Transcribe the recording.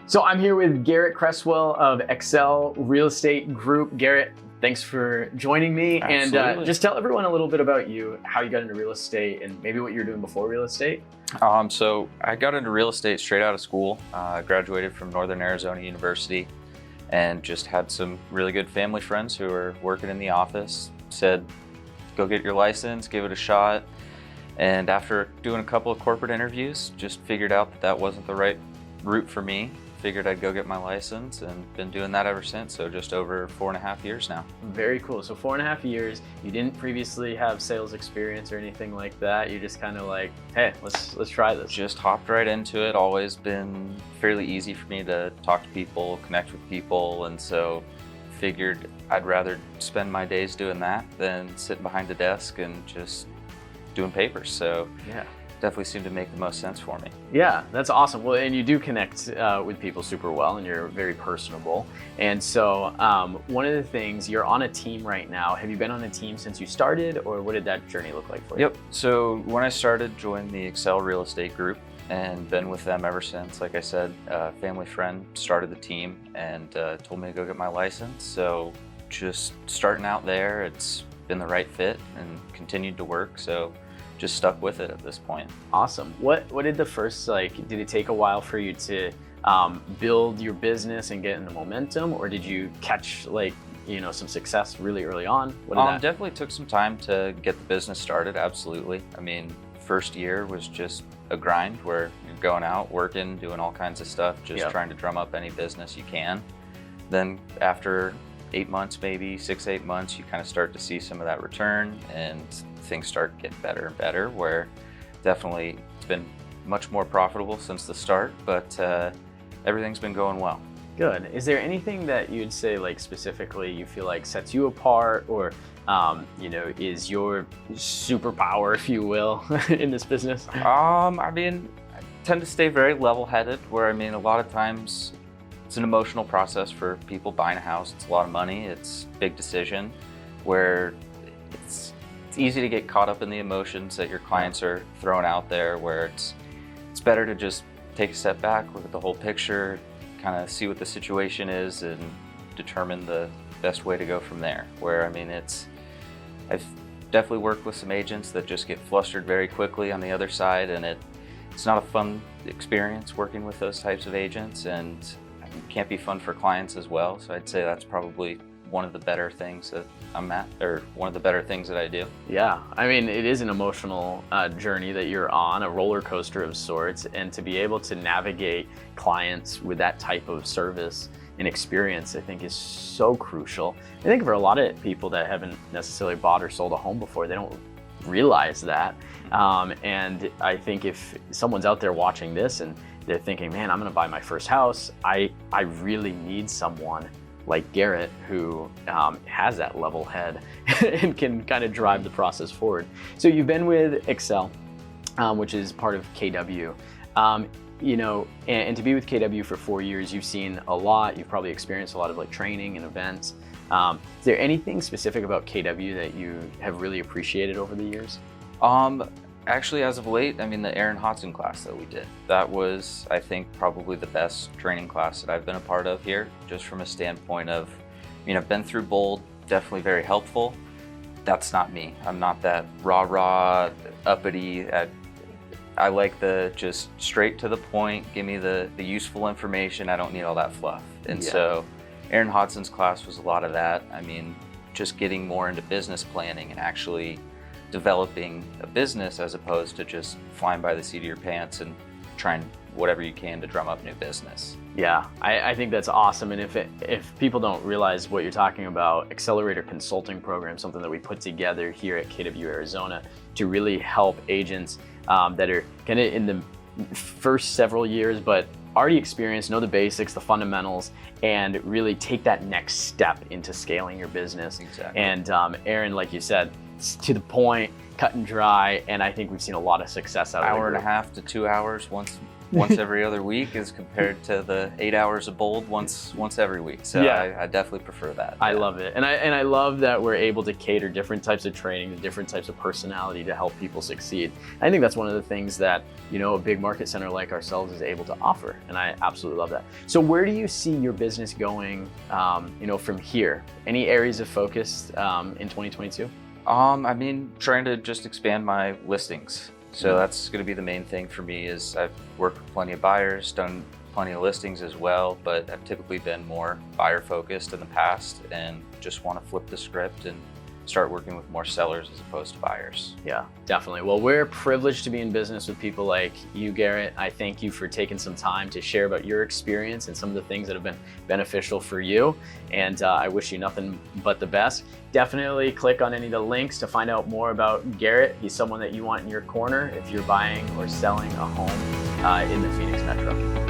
So I'm here with Garrett Creswell of Excel Real Estate Group. Garrett, thanks for joining me. Absolutely. And just tell everyone a little bit about you, how you got into real estate, and maybe what you were doing before real estate. So I got into real estate straight out of school. I graduated from Northern Arizona University and just had some really good family friends who were working in the office, said, go get your license, give it a shot. And after doing a couple of corporate interviews, just figured out that that wasn't the right route for me. Figured I'd go get my license and been doing that ever since. So just over 4.5 years now. Very cool. So 4.5 years, you didn't previously have sales experience or anything like that. You just kind of like, hey, let's try this. Just hopped right into it. Always been fairly easy for me to talk to people, connect with people. And so figured I'd rather spend my days doing that than sitting behind a desk and just doing papers. So yeah. Definitely seemed to make the most sense for me. Yeah, that's awesome. Well, and you do connect with people super well, and you're very personable. And so one of the things, you're on a team right now. Have you been on a team since you started, or what did that journey look like for you? Yep. So when I started, joined the Excel Real Estate Group and been with them ever since. Like I said, a family friend started the team and told me to go get my license. So just starting out there, it's been the right fit and continued to work. So just stuck with it at this point. Awesome. What did the first, did it take a while for you to build your business and get into momentum, or did you catch some success really early on? Definitely took some time to get the business started, absolutely. I mean, first year was just a grind where you're going out, working, doing all kinds of stuff, just trying to drum up any business you can. Then after 8 months, maybe 6-8 months, you kind of start to see some of that return and things start getting better and better, where definitely it's been much more profitable since the start, but everything's been going well. Good. Is there anything that you'd say specifically you feel like sets you apart, or is your superpower, if you will, in this business? I tend to stay very level-headed, where a lot of times it's an emotional process for people buying a house. It's a lot of money. It's a big decision where it's easy to get caught up in the emotions that your clients are throwing out there, where it's better to just take a step back, look at the whole picture, kind of see what the situation is and determine the best way to go from there. Where I've definitely worked with some agents that just get flustered very quickly on the other side, and it's not a fun experience working with those types of agents, and it can't be fun for clients as well. So I'd say that's probably one of the better things that I'm at, or one of the better things that I do. Yeah, it is an emotional journey that you're on, a roller coaster of sorts, and to be able to navigate clients with that type of service and experience, I think, is so crucial. I think for a lot of people that haven't necessarily bought or sold a home before, they don't realize that. And I think if someone's out there watching this and they're thinking, man, I'm gonna buy my first house, I really need someone like Garrett who has that level head and can kind of drive the process forward. So you've been with Excel, which is part of KW. And to be with KW for 4 years, you've seen a lot. You've probably experienced a lot of training and events. Is there anything specific about KW that you have really appreciated over the years? Actually, as of late, the Aaron Hodson class that we did, that was, I think, probably the best training class that I've been a part of here, just from a standpoint of, I've been through Bold, definitely very helpful. That's not me. I'm not that rah-rah, uppity. I like the just straight to the point, give me the useful information. I don't need all that fluff. And so Aaron Hodson's class was a lot of that. Just getting more into business planning and actually developing a business, as opposed to just flying by the seat of your pants and trying whatever you can to drum up new business. Yeah, I think that's awesome. And if people don't realize what you're talking about, Accelerator Consulting program, something that we put together here at KW Arizona to really help agents that are kind of in the first several years, but already experienced, know the basics, the fundamentals, and really take that next step into scaling your business. Exactly. And Aaron, like you said, it's to the point, cut and dry, and I think we've seen a lot of success out of it. Hour and a half to 2 hours once once every other week as compared to the 8 hours of bold once every week. So Yeah. I definitely prefer that. I Yeah. love it. And I love that we're able to cater different types of training to different types of personality to help people succeed. I think that's one of the things that, you know, a big market center like ourselves is able to offer. And I absolutely love that. So where do you see your business going, you know, from here? Any areas of focus in 2022? I mean, trying to just expand my listings. So that's going to be the main thing for me. Is I've worked with plenty of buyers, done plenty of listings as well, but I've typically been more buyer focused in the past and just want to flip the script and start working with more sellers as opposed to buyers. Yeah, definitely. Well, we're privileged to be in business with people like you, Garrett. I thank you for taking some time to share about your experience and some of the things that have been beneficial for you. And I wish you nothing but the best. Definitely click on any of the links to find out more about Garrett. He's someone that you want in your corner if you're buying or selling a home in the Phoenix Metro.